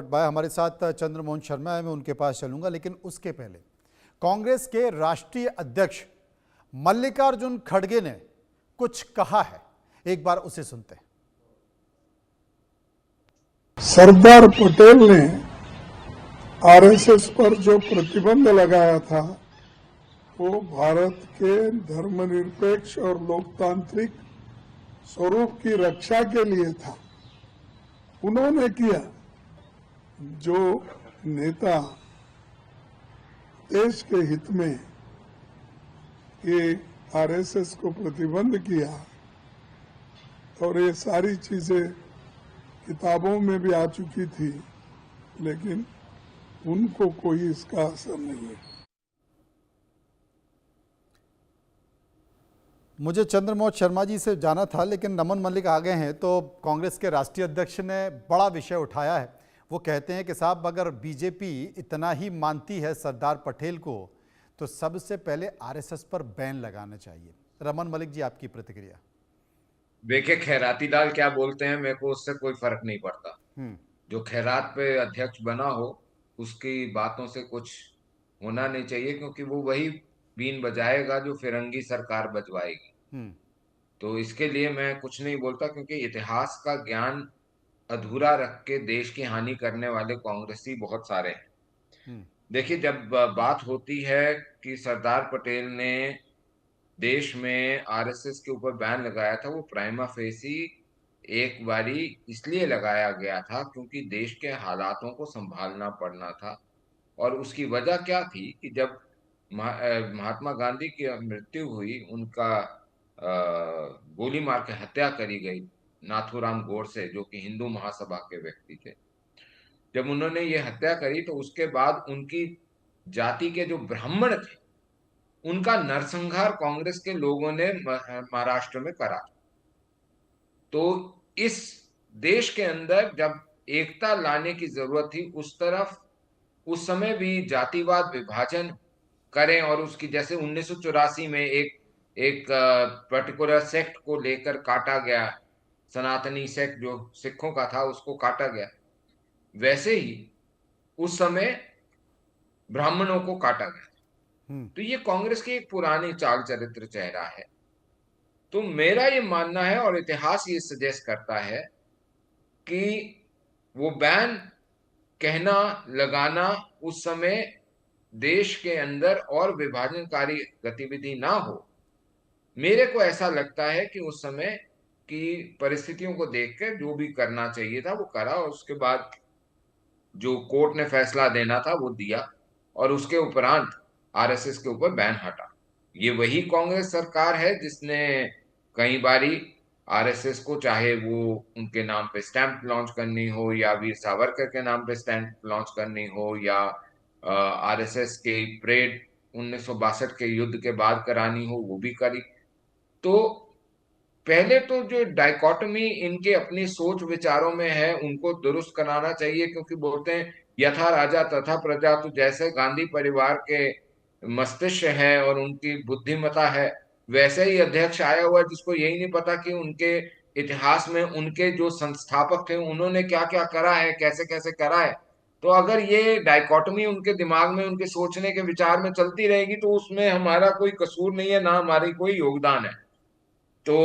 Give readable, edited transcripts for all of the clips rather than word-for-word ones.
भाई हमारे साथ चंद्रमोहन शर्मा है, मैं उनके पास चलूंगा, लेकिन उसके पहले कांग्रेस के राष्ट्रीय अध्यक्ष मल्लिकार्जुन खड़गे ने कुछ कहा है, एक बार उसे सुनते हैं। सरदार पटेल ने आरएसएस पर जो प्रतिबंध लगाया था वो भारत के धर्मनिरपेक्ष और लोकतांत्रिक स्वरूप की रक्षा के लिए था। उन्होंने किया। जो नेता देश के हित में ये आरएसएस को प्रतिबंध किया और ये सारी चीजें किताबों में भी आ चुकी थी, लेकिन उनको कोई इसका असर नहीं है। मुझे चंद्रमोहन शर्मा जी से जाना था, लेकिन नमन मलिक आ गए हैं। तो कांग्रेस के राष्ट्रीय अध्यक्ष ने बड़ा विषय उठाया है। वो कहते हैं कि साहब, अगर बीजेपी इतना ही मानती है सरदार पटेल को तो सबसे पहले आरएसएस पर बैन लगाना चाहिए। रमन मलिक जी, आपकी प्रतिक्रिया। देखिए, खैराती लाल क्या बोलते हैं, मेरे को उससे कोई फर्क नहीं पड़ता। जो खैरात पे अध्यक्ष बना हो उसकी बातों से कुछ होना नहीं चाहिए, क्योंकि वो वही बीन बजाएगा जो फिरंगी सरकार बजवाएगी। तो इसके लिए मैं कुछ नहीं बोलता, क्योंकि इतिहास का ज्ञान अधूरा रख के देश की हानि करने वाले कांग्रेसी बहुत सारे हैं। देखिए, जब बात होती है कि सरदार पटेल ने देश में आरएसएस के ऊपर बैन लगाया था, वो प्राइमा फेसी एक बारी इसलिए लगाया गया था क्योंकि देश के हालातों को संभालना पड़ना था। और उसकी वजह क्या थी कि जब महात्मा गांधी की मृत्यु हुई, उनका गोली मार के हत्या करी गई नाथूराम गोडसे, जो कि हिंदू महासभा के व्यक्ति थे। जब उन्होंने ये हत्या करी तो उसके बाद उनकी जाति के जो ब्राह्मण थे उनका नरसंहार कांग्रेस के लोगों ने महाराष्ट्र में करा। तो इस देश के अंदर जब एकता लाने की जरूरत थी, उस तरफ उस समय भी जातिवाद विभाजन करें, और उसकी जैसे 1984 में एक पर्टिकुलर सेक्ट को लेकर काटा गया, सनातनी सेक्ट जो सिखों का था उसको काटा गया, वैसे ही उस समय ब्राह्मणों को काटा गया। तो ये कांग्रेस की एक पुरानी चाल चरित्र चेहरा है। तो मेरा ये मानना है, और इतिहास ये सजेस्ट करता है, कि वो बैन कहना लगाना उस समय देश के अंदर और विभाजनकारी गतिविधि ना हो। मेरे को ऐसा लगता है कि उस समय की परिस्थितियों को देखकर जो भी करना चाहिए था वो करा, और उसके बाद जो कोर्ट ने फैसला देना था वो दिया, और उसके उपरांत आरएसएस के ऊपर बैन हटा। ये वही कांग्रेस सरकार है जिसने कई बारी आरएसएस को, चाहे वो उनके नाम पे स्टैंप लॉन्च करनी हो, या वीर सावरकर के नाम पे स्टैंप लॉन्च करनी हो, या आरएसएस के परेड 1962 के युद्ध के बाद करानी हो, वो भी करी। तो पहले तो जो डाइकोटमी इनके अपनी सोच विचारों में है उनको दुरुस्त कराना चाहिए, क्योंकि बोलते हैं यथा राजा तथा प्रजा। तो जैसे गांधी परिवार के मस्तिष्क है और उनकी बुद्धिमता है, वैसे ही अध्यक्ष आया हुआ जिसको यही नहीं पता कि उनके इतिहास में उनके जो संस्थापक थे उन्होंने क्या क्या करा है, कैसे कैसे करा है। तो अगर ये डाइकोटमी उनके दिमाग में, उनके सोचने के विचार में चलती रहेगी तो उसमें हमारा कोई कसूर नहीं है, ना हमारी कोई योगदान है। तो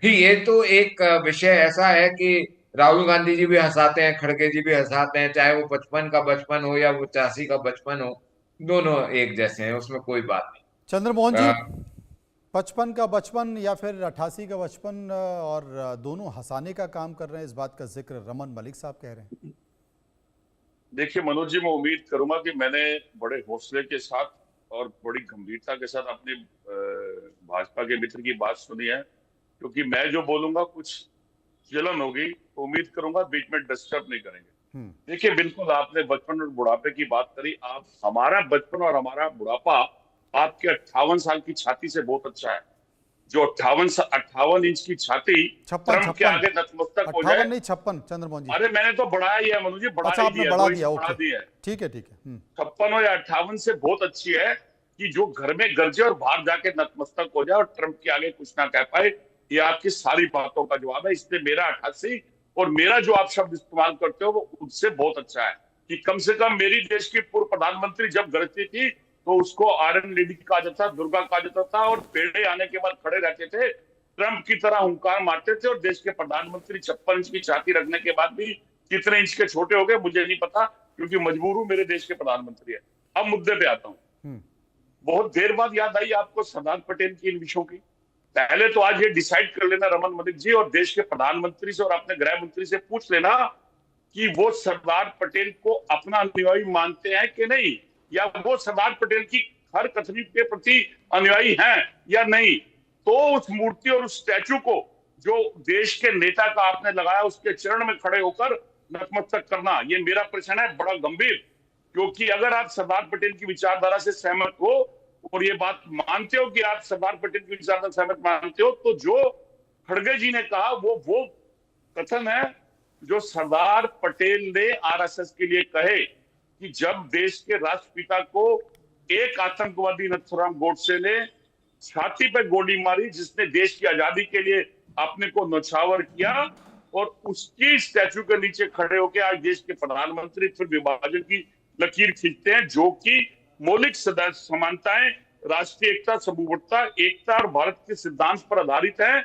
ये तो एक विषय ऐसा है कि राहुल गांधी जी भी हंसाते हैं, खड़गे जी भी हंसाते हैं, चाहे वो 55 का बचपन हो या वो 85 का बचपन हो, दोनों एक जैसे हैं, उसमें कोई बात नहीं। चंद्रमोहन जी, 55 का बचपन या फिर 88 का बचपन, और दोनों हंसाने का काम कर रहे हैं, इस बात का जिक्र रमन मलिक साहब कह रहे हैं। देखिए मनोज जी, मैं उम्मीद करूंगा कि मैंने बड़े हौसले के साथ और बड़ी गंभीरता के साथ अपने भाजपा के मित्र की बात सुनी है, क्योंकि मैं जो बोलूंगा कुछ जलन होगी तो उम्मीद करूंगा बीच में डिस्टर्ब नहीं करेंगे। देखिए, बिल्कुल आपने बचपन और बुढ़ापे की बात करी। आप, हमारा बचपन और हमारा बुढ़ापा आपके 58 साल की छाती से बहुत अच्छा है। जो 58 इंच की छाती ट्रंप के आगे नतमस्तक हो जाए। 58 नहीं 56 चंद्रमोहन जी। अरे मैंने तो बढ़ाया ही है मनोज जी, बढ़ा अच्छा, आपने बढ़ा दिया, बढ़ा दिया है। ठीक है ठीक है। 56 और 58 से बहुत अच्छी है कि जो घर में गरजे और बाहर जाके नतमस्तक हो जाए और ट्रंप के आगे कुछ ना कह पाए। ये आपकी सारी बातों का जवाब है। इसलिए मेरा 88 और मेरा जो आप शब्द इस्तेमाल करते हो वो उससे बहुत अच्छा है कि कम से कम मेरी देश की पूर्व प्रधानमंत्री जब गढ़ती थी तो उसको आयरन लेडी कहा जाता था, दुर्गा कहा जाता था, और पेड़े आने के बाद खड़े रहते थे, ट्रंप की तरह हुंकार मारते थे, और देश के प्रधानमंत्री 56 इंच की छाती रखने के बाद भी कितने इंच के छोटे हो गए मुझे नहीं पता, क्योंकि मजबूर हूं, मेरे देश के प्रधानमंत्री है। अब मुद्दे पे आता हूं। बहुत देर बाद याद आई आपको सरदार पटेल की इन विषयों की। पहले तो आज ये डिसाइड कर लेना रमन मलिक जी, और देश के प्रधानमंत्री से और अपने गृह मंत्री से पूछ लेना कि वो सरदार पटेल को अपना अनुयायी मानते हैं कि नहीं, या वो सरदार पटेल की हर कथनी के प्रति अनुयायी हैं या नहीं। तो उस मूर्ति और उस स्टैचू को जो देश के नेता का आपने लगाया, उसके चरण में खड़े होकर नतमस्तक करना, ये मेरा प्रश्न है बड़ा गंभीर। क्योंकि अगर आप सरदार पटेल की विचारधारा से सहमत हो और ये बात मानते हो कि आप सरदार पटेल की विचारधारा से सहमत मानते हो, तो जो खड़गे जी ने कहा वो कथन है जो सरदार पटेल ने आरएसएस के लिए कहे कि जब देश के राष्ट्रपिता को एक आतंकवादी नथुराम गोडसे ने छाती पे गोली मारी, जिसने देश की आजादी के लिए अपने को न्यौछावर किया, और उसकी स्टैचू के नीचे खड़े होकर आज देश के प्रधानमंत्री फिर विभाजन की लकीर खींचते हैं, जो कि मौलिक समानताएं, राष्ट्रीय एकता, समूहता, एकता और भारत के सिद्धांत पर आधारित है,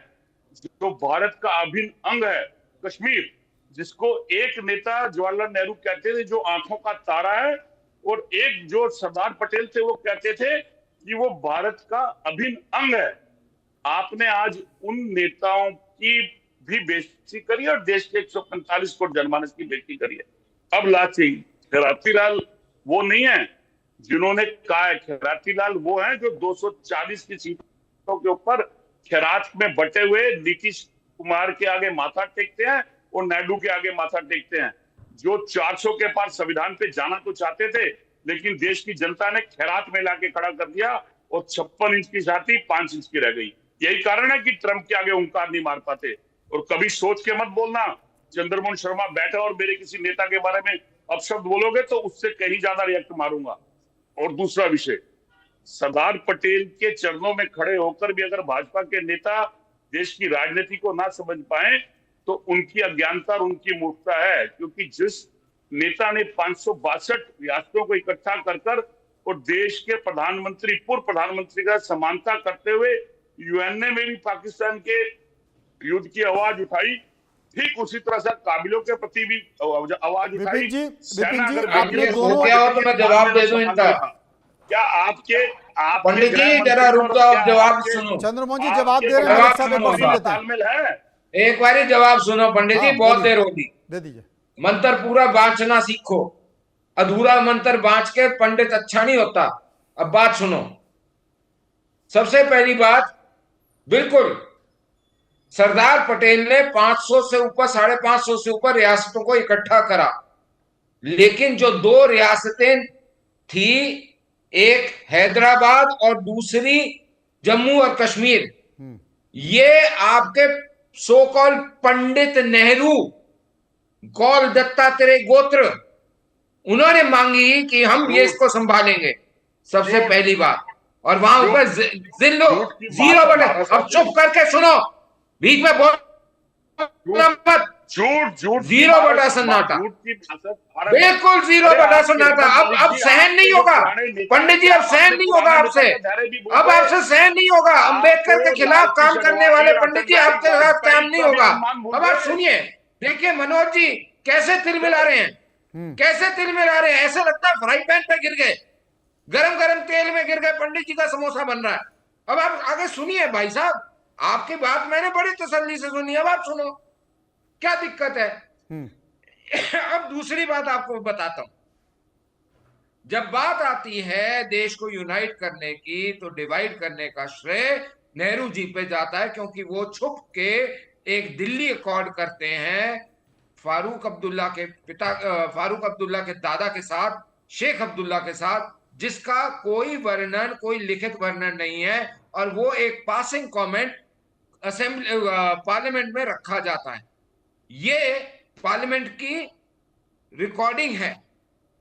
जो भारत का अभिन्न अंग है। कश्मीर, जिसको एक नेता जवाहरलाल नेहरू कहते थे जो आंखों का तारा है, और एक जो सरदार पटेल थे वो कहते थे कि वो भारत का अभिन्न अंग है। आपने आज उन नेताओं की भी बेइज्जती करी और देश के 145 करोड़ जनमानस की बेइज्जती करी है। अब लाची खैराती लाल वो नहीं है जिन्होंने कहा है, खैराती लाल वो है जो 240 की सीटों के ऊपर खैरात में बटे हुए नीतीश कुमार के आगे माथा टेकते हैं और नायडू के आगे माथा टेकते हैं, जो 400 के पार संविधान पे जाना तो चाहते थे, लेकिन देश की जनता ने खैरात में लाके खड़ा कर दिया और 56 इंच की छाती 5 इंच की रह गई। यही कारण है कि ट्रंप के आगे हुंकार नहीं मार पाते। और कभी सोच के मत बोलना चंद्रमोहन शर्मा बैठा और मेरे किसी नेता के बारे में अपशब्द बोलोगे तो उससे कहीं ज्यादा रिएक्ट मारूंगा। और दूसरा विषय, सरदार पटेल के चरणों में खड़े होकर भी अगर भाजपा के नेता देश की राजनीति को ना समझ पाए तो उनकी अज्ञानता और उनकी मूर्खता है, क्योंकि जिस नेता ने 562 रियासतों को इकट्ठा कर और देश के प्रधानमंत्री, पूर्व प्रधानमंत्री का समानता करते हुए यूएनए में भी पाकिस्तान के युद्ध की आवाज उठाई, ठीक उसी तरह से काबिलों के प्रति भी आवाज उठाई। विपिन जी, आपने दोनों क्या हो तो मैं जवाब दे दूं इनका। क्या आपके पंडित जी जरा रुक जाओ, आप जवाब सुनो। चंद्रमोहन जी जवाब दे रहे हैं, तालमेल है। एक बारी जवाब सुनो पंडित जी, बहुत देर होगी, दे दीजिए। मंत्र पूरा बांचना सीखो, अधूरा मंत्र बांच के पंडित अच्छा नहीं होता। अब बात सुनो। सबसे पहली बात, बिल्कुल सरदार पटेल ने 500 से ऊपर, 550 से ऊपर रियासतों को इकट्ठा करा, लेकिन जो 2 रियासतें थी, एक हैदराबाद और दूसरी जम्मू और कश्मीर, ये आपके सो कॉल पंडित नेहरू, कौल दत्तात्रेय गोत्र, उन्होंने मांगी कि हम ये इसको संभालेंगे, सबसे पहली बात। और वहां ऊपर जिल्लो 0। अब चुप करके सुनो, बीच में बोलना मत। झूठ 0 सन्नाटा, बिल्कुल 0 सन्नाटा। अब सहन नहीं होगा पंडित जी, अब सहन नहीं होगा आपसे, अब आपसे सहन नहीं होगा। अंबेडकर के खिलाफ काम करने वाले पंडित जी, आपके साथ काम नहीं होगा। अब आप सुनिए, देखिए मनोज जी कैसे तिल मिला रहे हैं, कैसे तिल मिला रहे हैं, ऐसे लगता है फ्राई पैन पे गिर गए, गरम गरम तेल में गिर गए, पंडित जी का समोसा बन रहा है। अब आप आगे सुनिए भाई साहब, आपकी बात मैंने बड़ी तसल्ली से सुनी, अब आप सुनो क्या दिक्कत है। अब दूसरी बात आपको बताता हूं, जब बात आती है देश को यूनाइट करने की, तो डिवाइड करने का श्रेय नेहरू जी पे जाता है, क्योंकि वो छुप के एक दिल्ली अकॉर्ड करते हैं फारूक अब्दुल्ला के पिता, फारूक अब्दुल्ला के दादा के साथ, शेख अब्दुल्ला के साथ, जिसका कोई वर्णन, कोई लिखित वर्णन नहीं है, और वो एक पासिंग कमेंट असेंबली पार्लियामेंट में रखा जाता है। ये पार्लियामेंट की रिकॉर्डिंग है,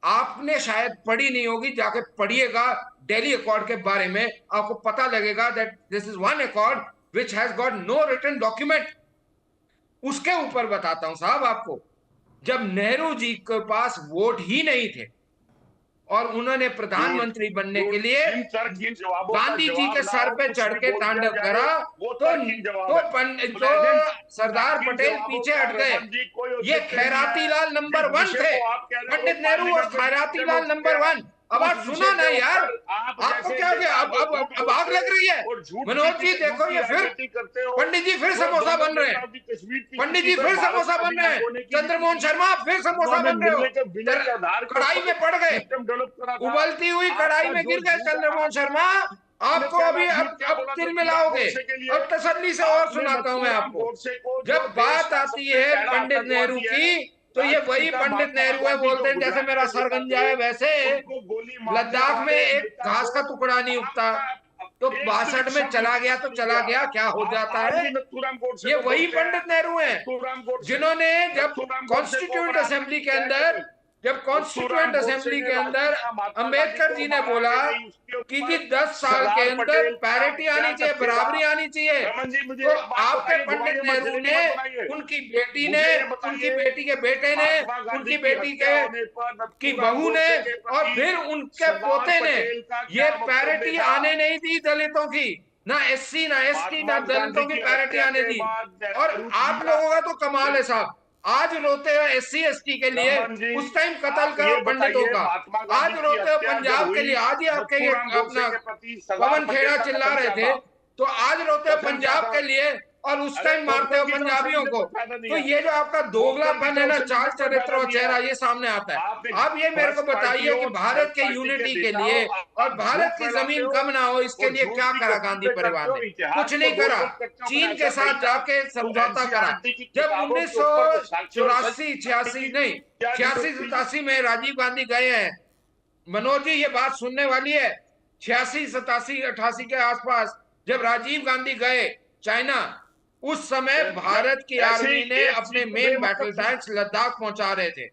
आपने शायद पढ़ी नहीं होगी, जाके पढ़िएगा दिल्ली अकॉर्ड के बारे में, आपको पता लगेगा that this is one accord which has got no written document. उसके ऊपर बताता हूं साहब आपको, जब नेहरू जी के पास वोट ही नहीं थे और उन्होंने प्रधानमंत्री बनने के लिए जिन तर्कहीन जवाबों का गांधी जी जवाब के ना सर हो, पे कुछ चढ़ भी के बोल दिया तांडव जाए, करा वो तो तर्कहीन जवाब है। सरदार तर्कहीन पटेल जवाबों पीछे का हट गए। रमन जी कोई ये औचित्य नहीं खैराती है। लाल नंबर जिस 1 विषय थे, को आप कह रहे हो, वो पंडित नेहरू और पार्लियामेंट में खैराती डिस्कशन हो लाल चुके नंबर हैं। 1। अब उस आप विषय सुना ना के यार, ऊपर आप आपको जैसे क्या हो गया? नेता जो झूठ अब आग बोलते लग रही है। और झूठ मनोज जी देखो, झूठी ये फिर राजनीति करते हो, पंडित जी फिर जो समोसा दोनों बन रहे हैं। नेताओं की कश्मीर की पंडित स्थिति जी पर फिर भारत समोसा का बन रहे अभिनय हैं। होने की चंद्रमोहन नीति शर्मा आप फिर समोसा उन्होंने बन रहे हो। मिलने के विनय के आधार के कढ़ाई ऊपर में पड़ गए, सिस्टम डेवलप करा था। उबलती हुई कढ़ाई आपका में गिर जो गए झूठ चंद्रमोहन शर्मा। आपने आपको क्या अभी झूठ क्या अब बोला तिल नथुराम मिलाओगे। गोडसे के लिए? अब तसल्ली से और आपने सुनाता हूं मैं नथुराम आपको। गोडसे को जो जब देश बात का आती सबसे है पहला पंडित नेहरू आतंकवादी है, की, तो ये वही राष्ट्रपिता पंडित महात्मा नेहरू है, गांधी जो बोलते हैं जैसे गुजरात मेरा के सर नेता गंजा थे, है वैसे उनको गोली मारने लद्दाख में वाले एक नेता घास का को टुकड़ा नहीं उगता। आपका तो एक 62 में शब्द चला गया तो नहीं चला किया। गया, क्या हो आप जाता आज है। भी नथुराम गोडसे ये को वही बोलते हैं। पंडित नेहरू हैं नथुराम गोडसे जिन्होंने जब नथुराम गोडसे को कॉन्स्टिट्यूएंट अगर असेंबली आपने के तय अंदर, करें, जब नथुराम कॉन्स्टिट्यूएंट गोडसे असेंबली ने के अंदर राष्ट्रपिता महात्मा गांधी अंबेडकर को जी ने मारा बोला कि नहीं, उसके कि ऊपर जी 10 साल के सरदार अंदर पटेल का पैरिटी क्या आनी चाहिए, तथ्य था? बराबरी आनी चाहिए। रमन जी मुझे तो एक बात आपके बताइए, पंडित घुमाइए मत, नेहरू जलेबी ने, मत बनाइए। उनकी बेटी ने, मुझे ये उनकी बताइए, बेटी के बेटे ने, महात्मा गांधी उनकी की बेटी हत्या के होने पर की नथुराम बहू ने गोडसे के और प्रति फिर उनके सरदार पोते ने पटेल का ये क्या वक्तव्य पैरिटी था? आने नहीं दी दलितों की, ना एससी ना एसटी ना महात्मा गांधी दलितों की की पैरिटी हत्या आने के दी। बाद और नेहरू आप जी का लोगों का तो कमाल है साहब, आज रोते हो एससी एसटी के लिए, रमन जी, उस टाइम कत्ल आप करो ये पंडितों बताइए, का। महात्मा गांधी आज की रोते हो हत्या जब पंजाब के हुई, लिए, आज ही आपके ये नथुराम गोडसे अपना के प्रति सरदार पवन पटेल खेड़ा का चिल्ला कथन रहे क्या थे, था? तो आज रोते हो कथन क्या पंजाब था? के लिए और उस अरे टाइम मारते पोपटों हो की तरफ से पंजाबियों मुझे को। कोई फायदा नहीं तो है। ये जो आपका पोपटों की दोगलापन है तरफ ना, से चाल मुझे कोई चरित्र फायदा और नहीं चेहरा, है। ये सामने आता है। आप एक आप ये मेरे को भ्रष्ट पार्टी बताइए हो, कि भारत भ्रष्ट के पार्टी यूनिटी के नेता लिए हो, और आप भारत झूठ की फैलाते जमीन हो कम ना हो, इसके और लिए झूठ क्या की करा गांधी करतूतें करते परिवार हो। ने? इतिहास कुछ को नहीं गोल करा। गोल कच्चा चीन बनाया के नहीं साथ था। जाके उन समझौता करा। एनसीईआरटी की जब किताबों के ऊपर वो साक्ष्य 1984 नहीं, क्या जरूरत 86 थी? 87 में राजीव गांधी गए हैं। मनोज जी ये बात सुनने वाली है। 86 87 88 के आसपास जब राजीव गांधी गए चाइना, उस समय जब भारत की ऐसे आर्मी ही ने एक अपने चीज को मेन बैटल बेमतलब टैंक्स लद्दाख पहुंचा रहे थे,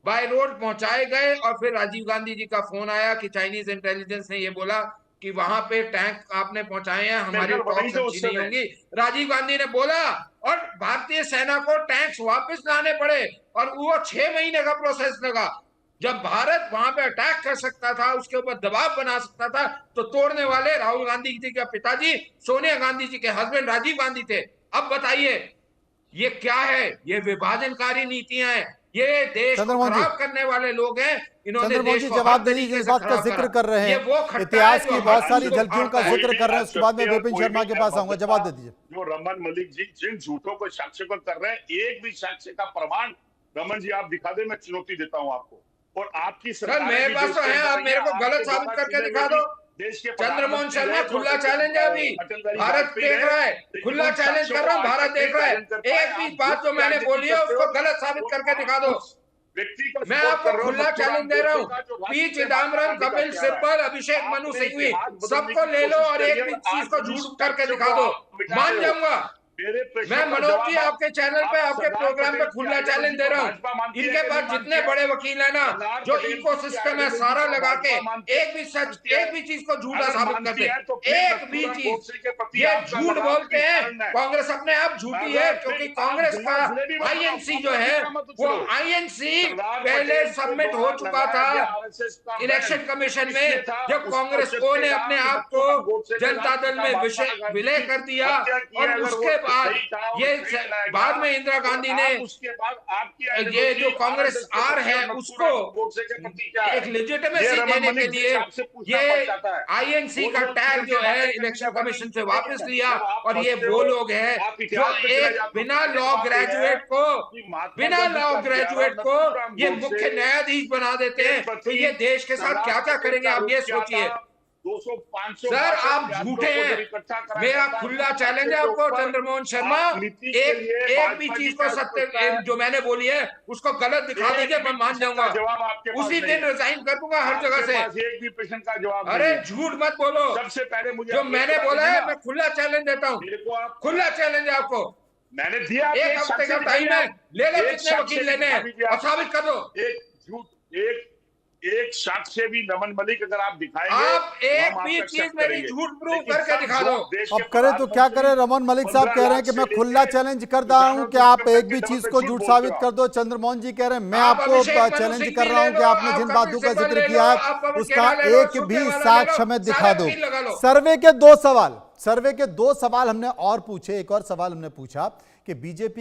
बाय रोड पहुंचाए गए। और फिर राजीव गांधी जी का फोन आया कि चाइनीज इंटेलिजेंस ने ये बोला कि वहां पे टैंक आपने पहुंचाए हैं, हमारी मिलकर बनी टॉक्स थे अच्छी उस नहीं समय। होंगी। राजीव गांधी ने बोला और भारतीय सेना को टैंक्स वापस लाने पड़े और वो 6 महीने का प्रोसेस लगा। जब भारत वहां पे अटैक कर सकता था, उसके ऊपर दबाव बना सकता था, तो तोड़ने वाले राहुल गांधी जी के पिताजी, सोनिया गांधी जी के हस्बैंड राजीव गांधी थे। अब बताइए ये क्या है? ये विभाजनकारी नीतियां हैं, ये देश को चंद्रमोहन जी, खराब करने वाले लोग हैं। इन्होंने चंद्रमोहन देश जी को हर जवाब दे तरीके दीजिए, इस से बात का खराब जिक्र करा। कर रहे ये हैं, वो खट्टा है इतिहास जो की हर बहुत चीज सारी को झलकियों का फाड़ता है। जिक्र कर रहे हैं, उसके बाद में विपिन कोई शर्मा भी के पास आऊंगा, जवाब दे दीजिए। जो रमन मलिक जी जिन झूठों को साक्ष्य पर कर रहे हैं, एक भी साक्ष्य का प्रमाण रमन जी आप दिखा दे, मैं चुनौती देता हूं आपको। और आपकी सर मेरे पास तो है, आप मेरे को गलत साबित करके दिखा दो। चंद्रमोहन शर्मा खुला चैलेंज है, अभी भारत देख रहा है, खुला चैलेंज कर रहा हूं, भारत देख रहा है। एक भी बात जो मैंने बोली है उसको गलत साबित करके दिखा दो। मैं आपको खुला चैलेंज दे रहा हूं, पी चिदम्बरम, कपिल सिब्बल, अभिषेक मनु सिंघवी, सबको ले लो और एक भी चीज को झूठ करके दिखा दो, मान जाऊंगा। मैं मनोज जी आपके चैनल पे, आपके प्रोग्राम पे खुला चैलेंज दे रहा हूं। इनके पास जितने बड़े वकील है ना, जो इकोसिस्टम है सारा लगा के एक भी सच, एक भी चीज को झूठा साबित कर दे, एक भी चीज। ये झूठ बोलते हैं, कांग्रेस अपने आप झूठी है, क्योंकि कांग्रेस का आईएनसी जो है वो आईएनसी पहले सबमिट हो चुका था इलेक्शन कमीशन में, जब कांग्रेस को ने अपने आप को जनता दल में विलय कर दिया। और उसके बाद ये बाद में इंदिरा गांधी ने ये जो कांग्रेस आर है उसको एक लेजिटिमेसी देने के लिए ये आईएनसी का टैग जो है इलेक्शन कमीशन से वापस लिया। और ये वो लोग हैं जो एक बिना लॉ ग्रेजुएट को ये मुख्य न्यायाधीश बना देते हैं। तो ये देश के साथ क्या क्या करेंगे आप ये सोचिए। 200-500 सर आप झूठे हैं, मेरा खुला चैलेंज है आपको चंद्रमोहन शर्मा, एक भी चीज को सत्य जो मैंने बोली है उसको गलत दिखा दीजिए, मैं मान जाऊंगा, उसी दिन रिजाइन कर दूंगा हर जगह से। एक भी प्रश्न का जवाब अरे झूठ मत बोलो, सबसे पहले मुझे जो मैंने बोला है मैं खुला चैलेंज देता हूँ, खुला चैलेंज है आपको। मैंने दिया, एक हफ्ते का टाइम है, ले लो कितने वकील लेने हैं और साबित कर दो। एक झूठ, एक एक साक्ष्य भी नमन मलिक अगर आप दिखाएंगे आप तो एक हम आप भी तक चीज accept मेरी करेंगे। झूठ प्रूव लेकिन करके सब दिखा झूठ दो। देश अब के करें तो क्या करें? रमन मलिक साहब 15 कह रहे हैं लाख कि से मैं लेके खुला चैलेंज कर रहा हूं किसानों कि के आप ऊपर एक भी डबल चीज पे को झूठ झूठ बोलते साबित हो। कर दो। चंद्रमोहन जी कह रहे हैं मैं आप आपको अभिषेक मनु चैलेंज सिंह कर भी रहा ले हूं लो, कि आपने आप जिन कपिल बातों का सिब्बल जिक्र ले किया लो, है आप पवन उसका खेड़ा ले लो, एक भी सुरजेवाला ले लो, साक्ष्य हमें दिखा सारे दो। वकील लगा लो। सर्वे के दो सवाल हमने और पूछे। एक और सवाल हमने पूछा कि बीजेपी